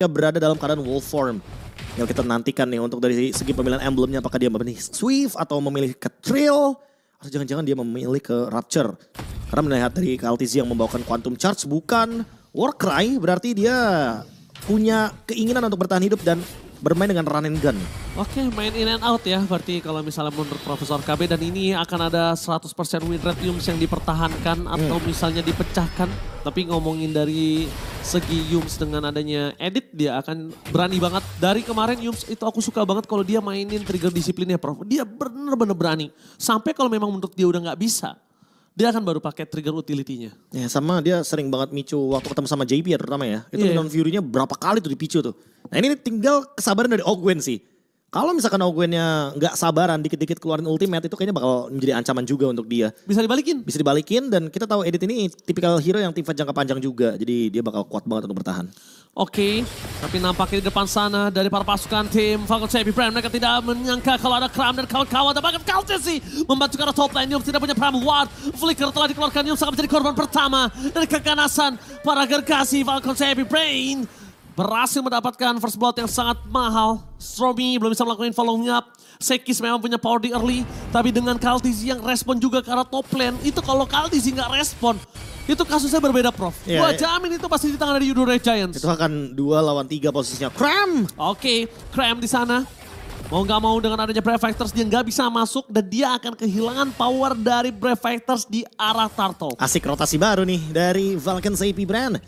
berada dalam keadaan wolf form. Yang kita nantikan nih untuk dari segi pemilihan emblemnya, apakah dia memilih Swift atau memilih ke Trill, atau jangan-jangan dia memilih ke Rapture. Karena melihat dari KLTZ yang membawakan Quantum Charge bukan Warcry, berarti dia punya keinginan untuk bertahan hidup dan bermain dengan run and gun. Oke, main in and out ya. Berarti kalau misalnya menurut Profesor KB, dan ini akan ada 100% win rate Yums yang dipertahankan atau misalnya dipecahkan. Tapi ngomongin dari segi Yums dengan adanya edit, dia akan berani banget. Dari kemarin Yums itu aku suka banget kalau dia mainin trigger disiplinnya, Prof. Dia bener-bener berani. Sampai kalau memang menurut dia udah nggak bisa, dia akan baru pakai trigger utility-nya. Ya sama dia sering banget micu waktu ketemu sama JP ya terutama ya. Itu non Fury-nya berapa kali tuh dipicu tuh. Nah ini tinggal kesabaran dari Ogwen sih. Kalau misalkan Ogwen-nya nggak sabaran dikit-dikit keluarin ultimate itu kayaknya bakal menjadi ancaman juga untuk dia. Bisa dibalikin? Bisa dibalikin dan kita tahu Edit ini tipikal hero yang teamfight jangka panjang juga. Jadi dia bakal kuat banget untuk bertahan. Oke, tapi nampaknya di depan sana dari para pasukan tim Falcon Savvy Prime, mereka tidak menyangka kalau ada Kram dan kawan-kawan. Dan bahkan Kaltesi membantu ke arah top lane. Yums tidak punya Prime Ward. Flicker telah dikeluarkan. Yums akan menjadi korban pertama dari keganasan para gergasi Falcon Savvy Prime. Berhasil mendapatkan first blood yang sangat mahal. Stromy belum bisa melakukan following up. Sekis memang punya power di early. Tapi dengan Kaltesi yang respon juga ke arah top lane. Itu kalau Kaltesi nggak respon, itu kasusnya berbeda, Prof. Gua jamin itu pasti di tangan dari Yudo Red Giants. Itu akan 2 lawan 3 posisinya. Kram! Oke, Kram di sana. Mau nggak mau dengan adanya Brave Fighters dia nggak bisa masuk dan dia akan kehilangan power dari Brave Fighters di arah Turtle. Asik rotasi baru nih dari Falcon AP Brand.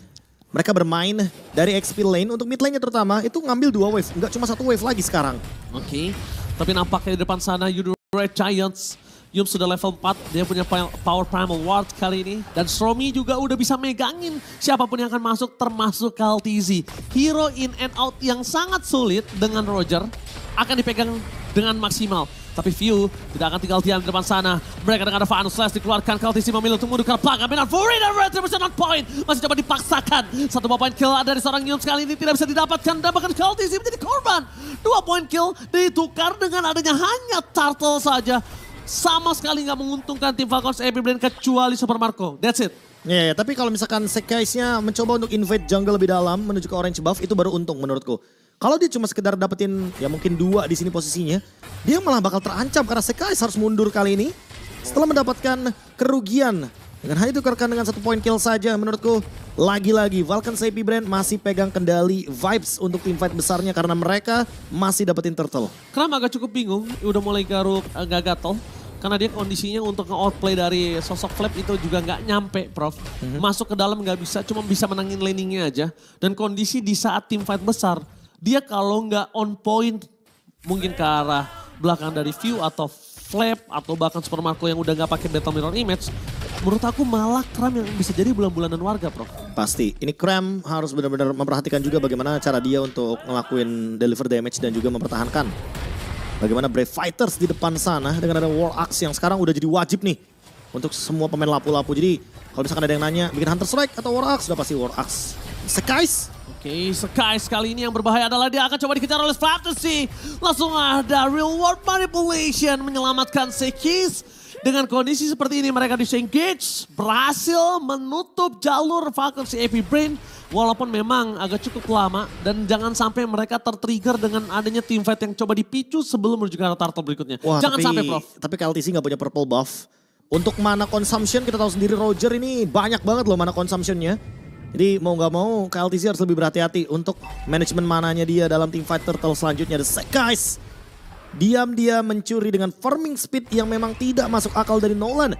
Mereka bermain dari XP lane untuk mid lane-nya terutama itu ngambil 2 wave. Nggak cuma 1 wave lagi sekarang. Oke, tapi nampaknya di depan sana Yudo Red Giants. Yums sudah level 4, dia punya power primal ward kali ini. Dan Stromy juga udah bisa megangin siapapun yang akan masuk termasuk KLTZ. Hero in and out yang sangat sulit dengan Roger akan dipegang dengan maksimal. Tapi View tidak akan tinggal diam di depan sana. Mereka dengan ada Vanus Slash dikeluarkan. KLTZ memilih untuk mundur ke belakang. Benar, Fury dan Retribution on point. Masih coba dipaksakan. 1 point kill dari seorang Yums kali ini tidak bisa didapatkan. Dan bahkan KLTZ menjadi korban. 2 point kill ditukar dengan adanya hanya Turtle saja. Sama sekali nggak menguntungkan tim Falcons AP Brand kecuali Super Marco. That's it. Ya, tapi kalau misalkan Sekaisnya mencoba untuk invade jungle lebih dalam menuju ke orange buff itu baru untung menurutku. Kalau dia cuma sekedar dapetin ya mungkin 2 di sini posisinya, dia malah bakal terancam karena Sekais harus mundur kali ini setelah mendapatkan kerugian. Dengan hanya ditukarkan dengan 1 point kill saja menurutku. Lagi-lagi Falcon AP Brand masih pegang kendali vibes untuk tim fight besarnya karena mereka masih dapetin turtle. Kram agak cukup bingung, udah mulai garuk agak gatel. Karena dia kondisinya untuk nge-outplay dari sosok Flap itu juga nggak nyampe, Prof. Masuk ke dalam nggak bisa, cuma bisa menangin laningnya aja. Dan kondisi di saat tim fight besar, dia kalau nggak on point, mungkin ke arah belakang dari View atau Flap atau bahkan Super Marco yang udah nggak pakai Battle Mirror Image, menurut aku malah Kram yang bisa jadi bulan-bulanan warga, Prof. Pasti. Ini Kram harus benar-benar memperhatikan juga bagaimana cara dia untuk ngelakuin deliver damage dan juga mempertahankan. Bagaimana Brave Fighters di depan sana dengan ada War Axe yang sekarang udah jadi wajib nih untuk semua pemain lapu-lapu. Jadi kalau misalkan ada yang nanya bikin Hunter Strike atau War Axe, udah pasti War Axe. Sekais. Oke, Sekais kali ini yang berbahaya adalah dia akan coba dikejar oleh Fantasy. Langsung ada Real World Manipulation menyelamatkan Sekis. Dengan kondisi seperti ini mereka disengage, berhasil menutup jalur Falcon AP Brain. Walaupun memang agak cukup lama dan jangan sampai mereka tertrigger dengan adanya team fight yang coba dipicu sebelum menuju ke arah turtle berikutnya. Wah, jangan sampai, Prof. Tapi KLTC nggak punya purple buff. Untuk mana consumption kita tahu sendiri Roger ini banyak banget loh mana consumptionnya. Jadi mau nggak mau KLTC harus lebih berhati-hati untuk manajemen mananya dia dalam team fight turtle selanjutnya. Ada Sekais. Diam-diam mencuri dengan farming speed yang memang tidak masuk akal dari Nolan.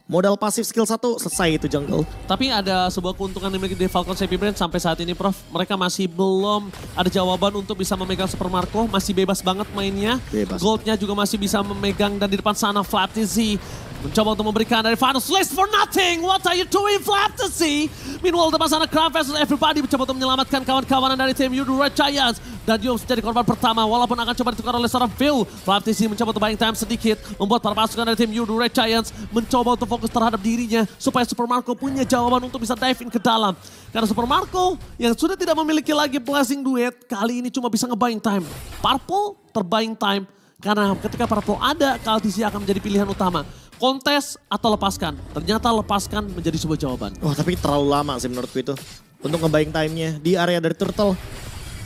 Modal pasif skill 1 selesai itu jungle. Tapi ada sebuah keuntungan yang dimiliki di Falcon AP Brand sampai saat ini, Prof. Mereka masih belum ada jawaban untuk bisa memegang Super Marco. Masih bebas banget mainnya. Bebas. Goldnya juga masih bisa memegang dan di depan sana Flaptizy mencoba untuk memberikan dari Vanus List for nothing. What are you doing, Flaptizy? Meanwhile depan sana Kram versus everybody mencoba untuk menyelamatkan kawan-kawanan dari tim Yudo Red Giants. Dan Yums menjadi korban pertama walaupun akan coba ditukar oleh seorang Phil. Flaptizy mencoba untuk buying time sedikit. Membuat para pasukan dari tim Yudo Red Giants mencoba untuk fokus terhadap dirinya. Supaya Super Marco punya jawaban untuk bisa dive in ke dalam. Karena Super Marco yang sudah tidak memiliki lagi blessing duet. Kali ini cuma bisa nge-buying time. Purple terbuying time. Karena ketika Purple ada, KLTC akan menjadi pilihan utama. Kontes atau lepaskan. Ternyata lepaskan menjadi sebuah jawaban. Wah tapi terlalu lama sih menurutku itu. Untuk nge-buying time-nya di area dari turtle.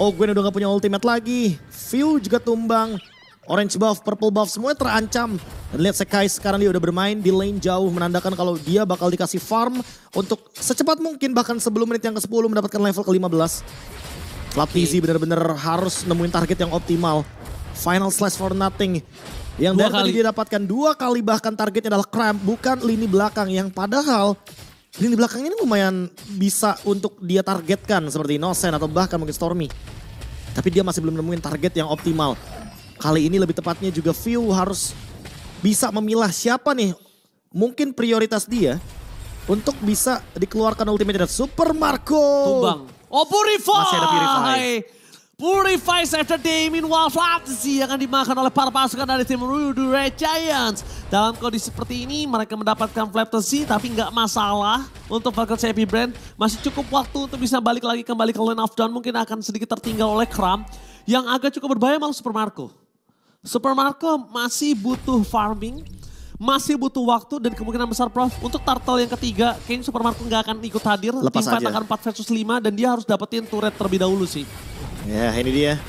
Ogwen udah gak punya ultimate lagi. View juga tumbang. Orange buff, purple buff semuanya terancam. Dan lihat Sekai sekarang dia udah bermain di lane jauh. Menandakan kalau dia bakal dikasih farm untuk secepat mungkin bahkan sebelum menit yang ke-10 mendapatkan level ke-15. Flaptizi benar-benar harus nemuin target yang optimal. Final slash for nothing. Yang dari tadi dia dapatkan 2 kali bahkan targetnya adalah Cramp bukan lini belakang. Yang padahal lini belakang ini lumayan bisa untuk dia targetkan seperti Innocent atau bahkan mungkin Stormy. Tapi dia masih belum nemuin target yang optimal. Kali ini lebih tepatnya juga View harus bisa memilah siapa nih mungkin prioritas dia untuk bisa dikeluarkan ultimate dari Super Marco. Tumbang. Oh Purify! Masih ada Purify. Purify after day, meanwhile Flaptizi akan dimakan oleh para pasukan dari tim Voodoo Red Giants. Dalam kondisi seperti ini mereka mendapatkan Flaptizi tapi nggak masalah untuk Falcon CP Brand. Masih cukup waktu untuk bisa balik lagi kembali ke lane of down. Mungkin akan sedikit tertinggal oleh Cramp. Yang agak cukup berbahaya malah Super Marco. Super Marco masih butuh farming. Masih butuh waktu dan kemungkinan besar Prof untuk turtle yang ketiga. Kayaknya Super Marco nggak akan ikut hadir. Lepas Team fight aja. akan 4 versus 5 dan dia harus dapetin turret terlebih dahulu sih. Ya ini dia.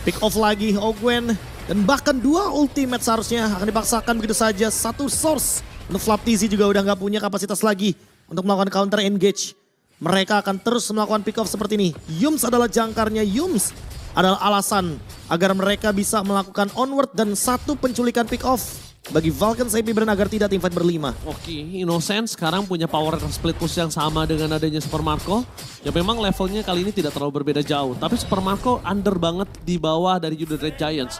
Pick off lagi Ogwen. Dan bahkan 2 ultimate seharusnya akan dipaksakan begitu saja. 1 source. Untuk Flaptizi juga udah nggak punya kapasitas lagi untuk melakukan counter engage. Mereka akan terus melakukan pick off seperti ini. Yums adalah jangkarnya. Yums adalah alasan agar mereka bisa melakukan onward dan 1 penculikan pick off bagi Vulcan CP Brand agar tidak teamfight berlima. Oke, Innocent sekarang punya power split push yang sama dengan adanya Super Marco. Ya memang levelnya kali ini tidak terlalu berbeda jauh. Tapi Super Marco under banget di bawah dari Voodoo Red Giants.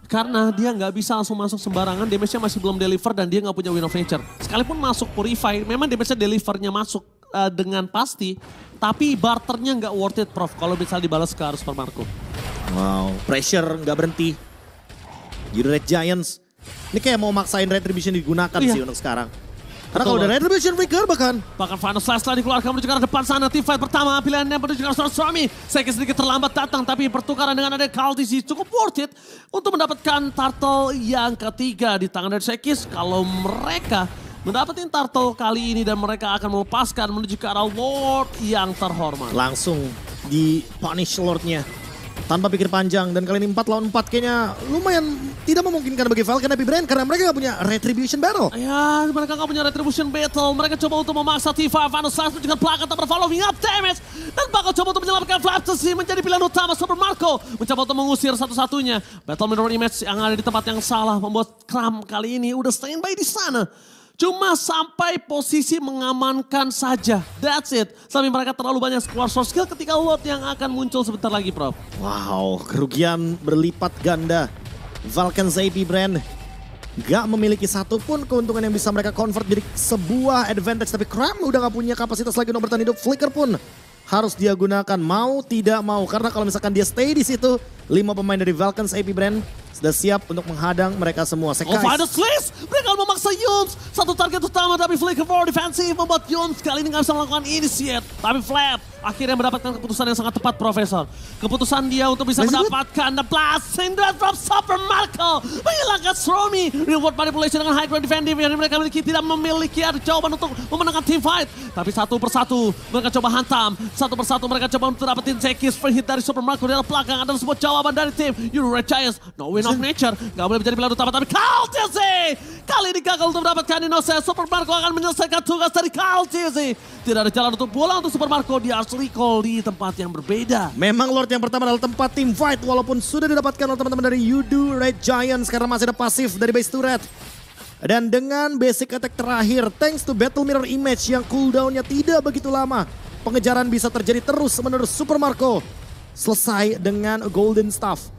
Karena dia nggak bisa langsung masuk sembarangan, damage-nya masih belum deliver dan dia nggak punya Wind of Nature. Sekalipun masuk Purify, memang damage-nya delivernya masuk dengan pasti. Tapi barternya nggak worth it Prof kalau bisa dibalas ke arus Super Marco. Wow, pressure nggak berhenti. Voodoo Red Giants. Ini kayak mau maksain Retribution digunakan sih untuk sekarang. Karena kalau udah Retribution Breaker bahkan. Bahkan Final Slash telah dikeluarkan menuju ke arah depan sana. Team fight pertama pilihannya menuju ke arah Stormy. Saya sedikit terlambat datang tapi pertukaran dengan ada Kha'Zix cukup worth it. Untuk mendapatkan turtle yang ketiga di tangan dari Sekis. Kalau mereka mendapatkan turtle kali ini dan mereka akan melepaskan menuju ke arah Lord yang terhormat. Langsung di punish Lordnya. Tanpa pikir panjang dan kali ini 4 lawan 4 kayaknya lumayan tidak memungkinkan bagi Falcon CP Brand karena mereka gak punya Retribution Battle. Ya, mereka gak punya Retribution Battle. Mereka coba untuk memaksa T5 Final Slash dengan plakat tak following up damage. Dan bakal coba untuk menyelamatkan Flaptizi menjadi pilihan utama Super Marco. Mencoba untuk mengusir satu-satunya. Battle mirror image yang ada di tempat yang salah membuat Cramp kali ini udah standby di sana. Cuma sampai posisi mengamankan saja. That's it. Sampai mereka terlalu banyak squad source skill ketika Lord yang akan muncul sebentar lagi Prof. Wow, kerugian berlipat ganda. Vulcan CP Brand gak memiliki satupun keuntungan yang bisa mereka convert jadi sebuah advantage. Tapi Cramp udah gak punya kapasitas lagi untuk bertahan hidup. Flicker pun harus dia gunakan mau tidak mau. Karena kalau misalkan dia stay di situ, 5 pemain dari Vulcan CP Brand sudah siap untuk menghadang mereka semua. Oh, Final Slash! Mereka memaksa Yums. Satu target utama tapi Flicker for defensive membuat Yums kali ini gak bisa melakukan initiate. Tapi Flap akhirnya mendapatkan keputusan yang sangat tepat Profesor. Keputusan dia untuk bisa mendapatkan the blessing from Super Marco. Menghilangkan Stormy. Reward manipulation dengan high ground defensive yang mereka miliki tidak memiliki ada jawaban untuk memenangkan team fight. Tapi satu persatu mereka coba hantam. Satu persatu mereka coba untuk dapetin Sekis free hit dari Super Marco. Di belakang ada sebuah jawaban dari tim Voodoo Red Giants. No win of nature. Gak boleh menjadi pilihan utama tapi Kha'Zix kali ini gagal untuk mendapatkan Innocent. Super Marco akan menyelesaikan tugas dari Kha'Zix. Tidak ada jalan untuk pulang untuk Super Marco. Dia harus recall di tempat yang berbeda. Memang Lord yang pertama adalah tempat team fight walaupun sudah didapatkan oleh teman-teman dari Voodoo Red Giants karena masih ada pasif dari base turret. Dan dengan basic attack terakhir, thanks to Battle Mirror Image yang cooldownnya tidak begitu lama, pengejaran bisa terjadi terus menerus. Super Marco selesai dengan Golden Staff.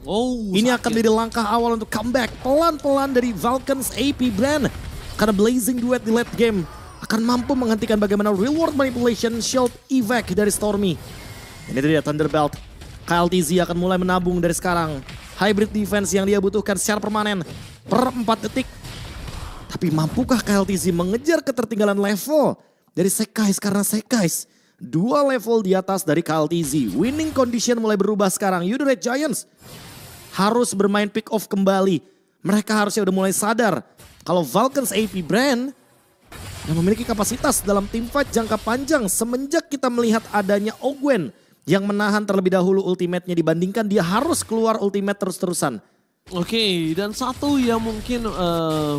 Ini akan menjadi langkah awal untuk comeback pelan-pelan dari Vulcan's AP Brand. Karena Blazing Duet di late game akan mampu menghentikan bagaimana reward manipulation shield evac dari Stormy. Ini dia Thunderbelt. Kha'Zix akan mulai menabung dari sekarang. Hybrid defense yang dia butuhkan secara permanen per 4 detik. Tapi mampukah Kha'Zix mengejar ketertinggalan level dari Sekais karena Sekais 2 level di atas dari Kha'Zix. Winning condition mulai berubah sekarang. Voodoo Red Giants harus bermain pick off kembali. Mereka harusnya udah mulai sadar kalau Vulcan's AP Brand yang memiliki kapasitas dalam team fight jangka panjang semenjak kita melihat adanya Ogwen yang menahan terlebih dahulu ultimate-nya dibandingkan dia harus keluar ultimate terus-terusan. Oke, dan satu yang mungkin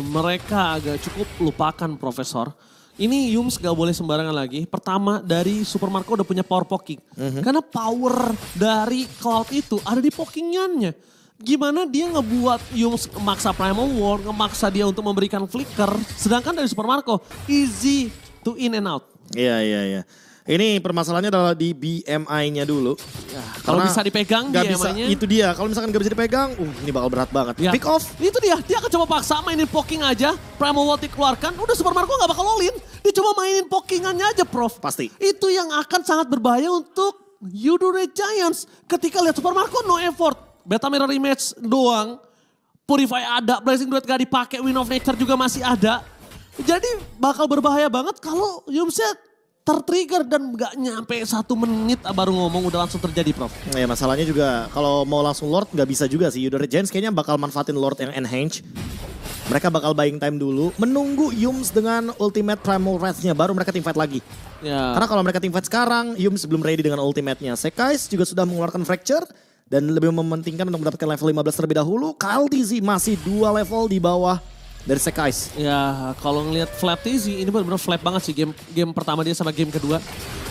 mereka agak cukup lupakan Profesor. Ini Yums gak boleh sembarangan lagi. Pertama dari Super Marco udah punya power poking. Karena power dari Cloud itu ada di pokingannya. Gimana dia ngebuat Yums memaksa Primal War, ngemaksa dia untuk memberikan flicker. Sedangkan dari Super Marco, easy to in and out. Iya. Ini permasalahannya adalah di BMI-nya dulu. Ya, kalau bisa dipegang BMI-nya. Itu dia, kalau misalkan gak bisa dipegang, ini bakal berat banget. Ya. Pick off. Itu dia akan coba paksa mainin poking aja. Primal War dikeluarkan, udah Super Marco gak bakal all-in. Dia coba mainin pokingannya aja Prof. Pasti. Itu yang akan sangat berbahaya untuk Yudore Giants. Ketika lihat Super Marco no effort. Beta Mirror Image doang. Purify ada, Blazing Duet gak dipakai, Wind of Nature juga masih ada. Jadi bakal berbahaya banget kalau Yumset tertrigger dan gak nyampe 1 menit baru ngomong udah langsung terjadi Prof. Ya masalahnya juga kalau mau langsung Lord gak bisa juga sih. Yudore Giants kayaknya bakal manfaatin Lord yang enhance. Mereka bakal buying time dulu. Menunggu Yums dengan ultimate Primal Wrath-nya baru mereka teamfight lagi. Ya. Karena kalau mereka teamfight sekarang Yums belum ready dengan ultimate-nya. Sekais juga sudah mengeluarkan Fracture. Dan lebih mementingkan untuk mendapatkan level 15 terlebih dahulu. Kyle TZ masih 2 level di bawah dari Sekais. Ya kalau ngelihat Flap TZ ini benar-benar flap banget sih game pertama dia sama game kedua.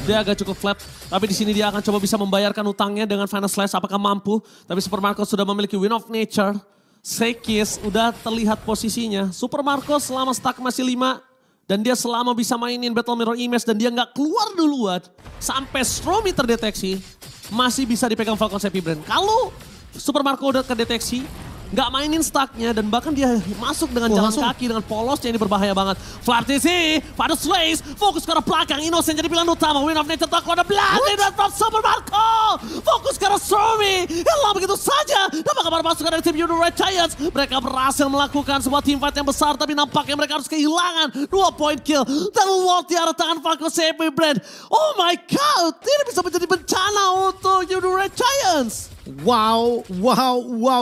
Dia agak cukup flat, tapi di sini dia akan coba bisa membayarkan utangnya dengan Final Slash apakah mampu. Tapi Super Marco sudah memiliki Wind of Nature. Sekis udah terlihat posisinya. Super Marco selama stack masih 5 dan dia selama bisa mainin Battle Mirror Image dan dia nggak keluar duluan sampai Stromy terdeteksi masih bisa dipegang Falcon Sepi Brand. Kalau Super Marco udah kedeteksi nggak mainin stacknya dan bahkan dia masuk dengan jalan kaki dengan polosnya ini berbahaya banget. Flartizi pada Slays fokus ke arah belakang, Innocent jadi pilihan utama. Wind of Nature tak ada blast dan from Super Marco fokus ke arah Stormy hilang begitu saja dan bakal masuk dari tim Yudore Giants. Mereka berhasil melakukan sebuah teamfight yang besar tapi nampaknya mereka harus kehilangan 2 point kill dan Lord di arah tangan Falcon Sepi Brand. Oh my god, ini bisa menjadi bencana untuk Yudore Giants. Wow,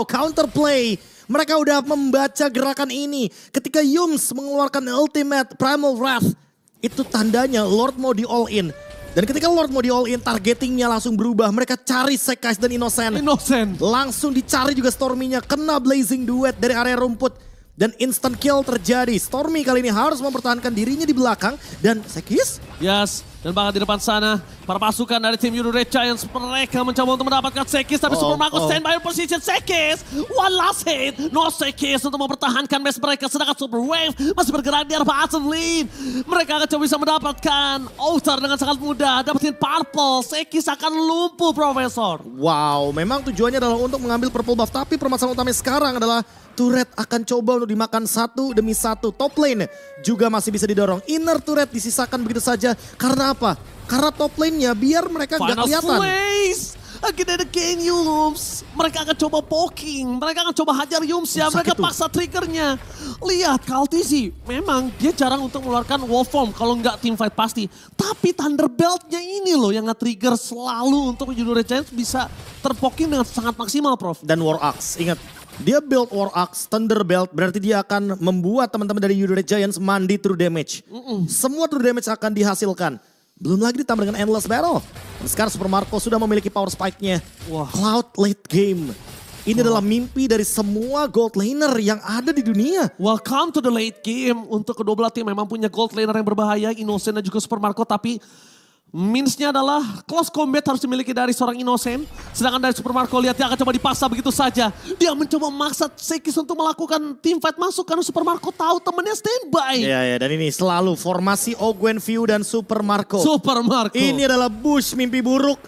counterplay. Mereka udah membaca gerakan ini. Ketika Yums mengeluarkan ultimate Primal Wrath, itu tandanya Lord mau di all in. Dan ketika Lord mau di all in, targetingnya langsung berubah. Mereka cari Sekais dan Innocent. Langsung dicari juga Stormy-nya, kena Blazing Duet dari area rumput. Dan instant kill terjadi. Stormy kali ini harus mempertahankan dirinya di belakang. Dan Sekis? Yes, dan bahkan di depan sana para pasukan dari tim Yudore Giants mereka mencoba untuk mendapatkan Sekis. Tapi Super Marco stand by position Sekis. One last hit. No Sekis untuk mempertahankan base mereka. Sedangkan Super Wave masih bergerak di arah bottom lane. Mereka akan coba bisa mendapatkan outer dengan sangat mudah. Dapetin purple. Sekis akan lumpuh Profesor. Wow, memang tujuannya adalah untuk mengambil purple buff. Tapi permasalahan utamanya sekarang adalah turret akan coba untuk dimakan 1 demi 1. Top lane juga masih bisa didorong. Inner turret disisakan begitu saja. Karena apa? Karena top lane-nya biar mereka nggak kelihatan. Again and again Yums. Mereka akan coba poking. Mereka akan coba hajar Yums ya. Mereka paksa triggernya. Lihat Kaltizi. Memang dia jarang untuk mengeluarkan wall form. Kalau nggak teamfight pasti. Tapi Thunderbelt-nya ini loh yang nge-trigger selalu untuk Yudore Giants bisa terpoking dengan sangat maksimal Prof. Dan War Axe. Ingat. Dia build War Axe, Thunderbelt, berarti dia akan membuat teman-teman dari Yudore Giants mandi true damage. Semua true damage akan dihasilkan. Belum lagi ditambah dengan Endless Battle. Dan sekarang Super Marco sudah memiliki power spike-nya. Cloud late game. Ini adalah mimpi dari semua gold laner yang ada di dunia. Welcome to the late game. Untuk kedua belah tim memang punya gold laner yang berbahaya. Innocent dan juga Super Marco, tapi minsnya adalah close combat harus dimiliki dari seorang Innocent. Sedangkan dari Super Marco lihat dia akan coba dipaksa begitu saja. Dia mencoba memaksa Sekis untuk melakukan teamfight masuk karena Super Marco tahu temannya standby. Iya, dan ini selalu formasi Ogwen View dan Super Marco. Ini adalah Bush mimpi buruk.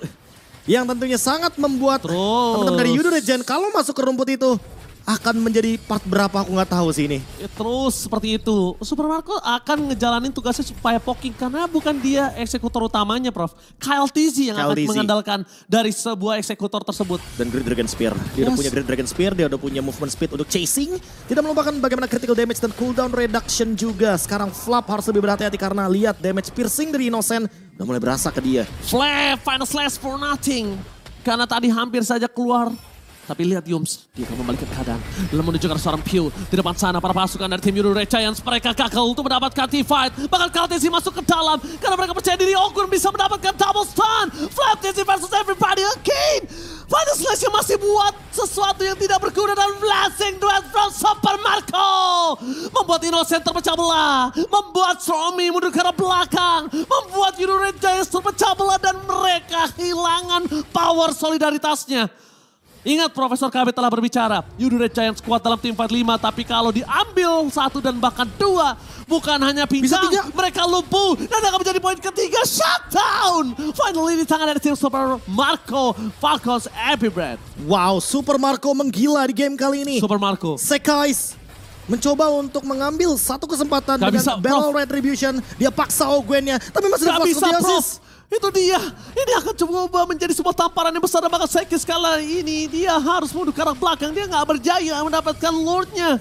Yang tentunya sangat membuat teman-teman dari Yudore Giants kalau masuk ke rumput itu akan menjadi part berapa aku nggak tahu sih ini. Terus seperti itu. Super Marco akan ngejalanin tugasnya supaya poking karena bukan dia eksekutor utamanya Prof. Kyle TZ yang akan mengandalkan dari sebuah eksekutor tersebut. Dan Great Dragon Spear. Dia udah punya Great Dragon Spear, dia udah punya movement speed untuk chasing. Tidak melupakan bagaimana critical damage dan cooldown reduction juga. Sekarang Flap harus lebih berhati-hati karena lihat damage piercing dari Innocent udah mulai berasa ke dia. Flap, final slash for nothing. Karena tadi hampir saja keluar Tapi lihat Yums, dia akan membalikkan keadaan. Dalam menunjukkan seorang Pew di depan sana, para pasukan dari tim Euro Red Giants. Mereka gagal untuk mendapatkan T-Fight. Bahkan Kaltesi masuk ke dalam. Karena mereka percaya diri Ogun bisa mendapatkan double stun. Flaptesi versus everybody again. Final Slash yang masih buat sesuatu yang tidak berguna dan blessing duet from Super Marco. Membuat Innocent terpecah belah. Membuat Stromy mundur ke arah belakang. Membuat Euro Red Giants terpecah belah dan mereka kehilangan power solidaritasnya. Ingat Profesor KB telah berbicara, Euro Red Giants kuat dalam tim fight 5, tapi kalau diambil 1 dan bahkan 2, bukan hanya pinggang, mereka lumpuh dan akan menjadi poin ketiga, shutdown! Finally di tangan dari tim Super Marco, Falcons Epic Brand. Wow, Super Marco menggila di game kali ini. Super Marco. Sekais mencoba untuk mengambil satu kesempatan gak dengan bisa, Battle Retribution. Dia paksa Ogwennya, tapi masih gak ada bisa, Prof. Itu dia. Ini akan coba menjadi sebuah tamparan yang besar. Bahkan Sekis kali ini dia harus mundur ke arah belakang. Dia nggak berjaya mendapatkan Lordnya.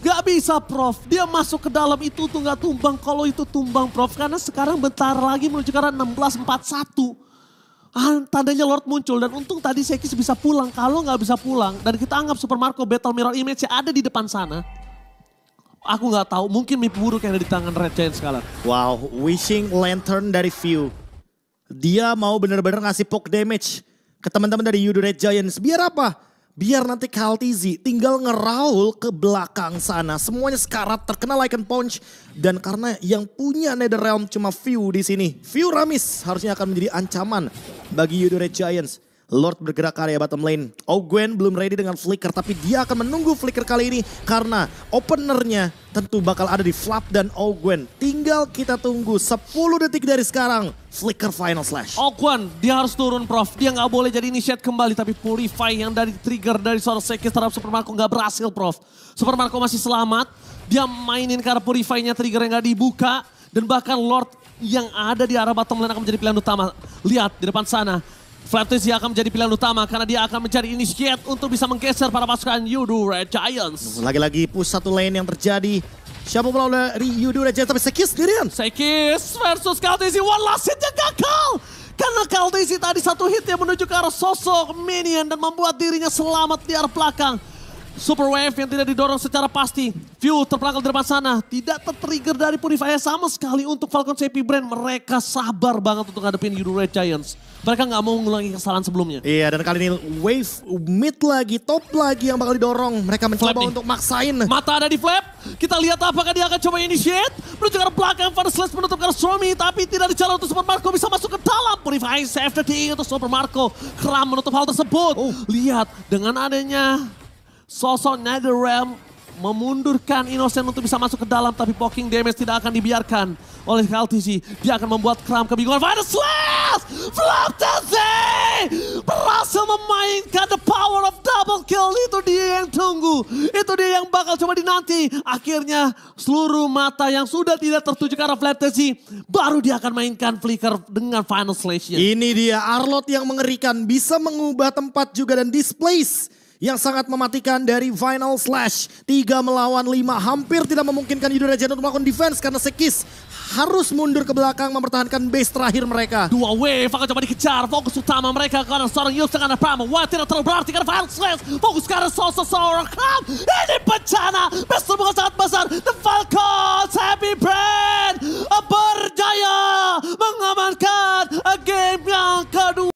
Gak bisa Prof. Dia masuk ke dalam itu tuh nggak tumbang. Kalau itu tumbang Prof. Karena sekarang bentar lagi menuju ke arah 16-41. Tandanya Lord muncul. Dan untung tadi Sekis bisa pulang. Kalau nggak bisa pulang. Dan kita anggap Super Marco Battle Mirror Image ada di depan sana. Aku nggak tahu. Mungkin mimpi buruk yang ada di tangan Red Giants sekarang. Wow, Wishing Lantern dari View. Dia mau benar-benar ngasih poke damage ke teman-teman dari Euro Red Giants. Biar apa? Biar nanti Kaltizi tinggal ngeraul ke belakang sana. Semuanya sekarat terkena Lycan Punch. Dan karena yang punya Netherrealm cuma View di sini. View Ramis harusnya akan menjadi ancaman bagi Euro Red Giants. Lord bergerak ke area bottom lane. Ogwen belum ready dengan flicker, tapi dia akan menunggu flicker kali ini karena openernya tentu bakal ada di Flap dan Ogwen. Tinggal kita tunggu 10 detik dari sekarang. Flicker Final Slash. Ogwen, dia harus turun Prof. Dia nggak boleh jadi initiate kembali, tapi Purify yang dari trigger dari seorang Sekis terhadap Super Marco nggak berhasil Prof. Super Marco masih selamat. Dia mainin karena Purify-nya trigger yang nggak dibuka. Dan bahkan Lord yang ada di arah bottom lane akan menjadi pilihan utama. Lihat di depan sana. Flaptesi akan menjadi pilihan utama karena dia akan mencari initiate untuk bisa menggeser para pasukan Euro Red Giants. Lagi-lagi push satu lane yang terjadi. Siapa pula dari Euro Red Giants tapi Sekis sendirian. Sekis versus Kaltesi, one last hitnya gagal. Karena Kaltesi tadi satu hit yang menuju ke arah sosok minion dan membuat dirinya selamat di arah belakang. Super Wave yang tidak didorong secara pasti. View terpelakal di depan sana. Tidak tertrigger dari Purifier sama sekali untuk Falcon CP Brand. Mereka sabar banget untuk ngadepin Euro Red Giants. Mereka nggak mau mengulangi kesalahan sebelumnya. Iya, dan kali ini wave mid lagi, top lagi yang bakal didorong. Mereka mencoba untuk maksain. Mata ada di Flap. Kita lihat apakah dia akan coba initiate. Menuju ke belakang, Final Slash menutup ke Stromy. Tapi tidak dijalan untuk Super Marco bisa masuk ke dalam. Purifier save the day untuk Super Marco. Kram menutup hal tersebut. Lihat dengan adanya sosok Netherrealm memundurkan Innocent untuk bisa masuk ke dalam, tapi poking damage tidak akan dibiarkan oleh Kaltisi. Dia akan membuat Kram kebingungan. Final Slash! Flaptesi! Berhasil memainkan the power of double kill. Itu dia yang tunggu. Itu dia yang bakal coba dinanti. Akhirnya seluruh mata yang sudah tidak tertuju ke arah Flaptesi, baru dia akan mainkan flicker dengan Final Slash-nya. Ini dia Arlott yang mengerikan. Bisa mengubah tempat juga dan displace yang sangat mematikan dari Final Slash. 3 melawan 5 hampir tidak memungkinkan Euro Red Giants untuk melakukan defense karena Sekis harus mundur ke belakang mempertahankan base terakhir mereka. Dua wave akan coba dikejar. Fokus utama mereka karena seorang Yus dengan Prima. Wah, tidak terlalu berarti karena Final Slash. Fokus karena seorang Kram. Ini bencana. Best bukan sangat besar. The Falcons Happy Brand berjaya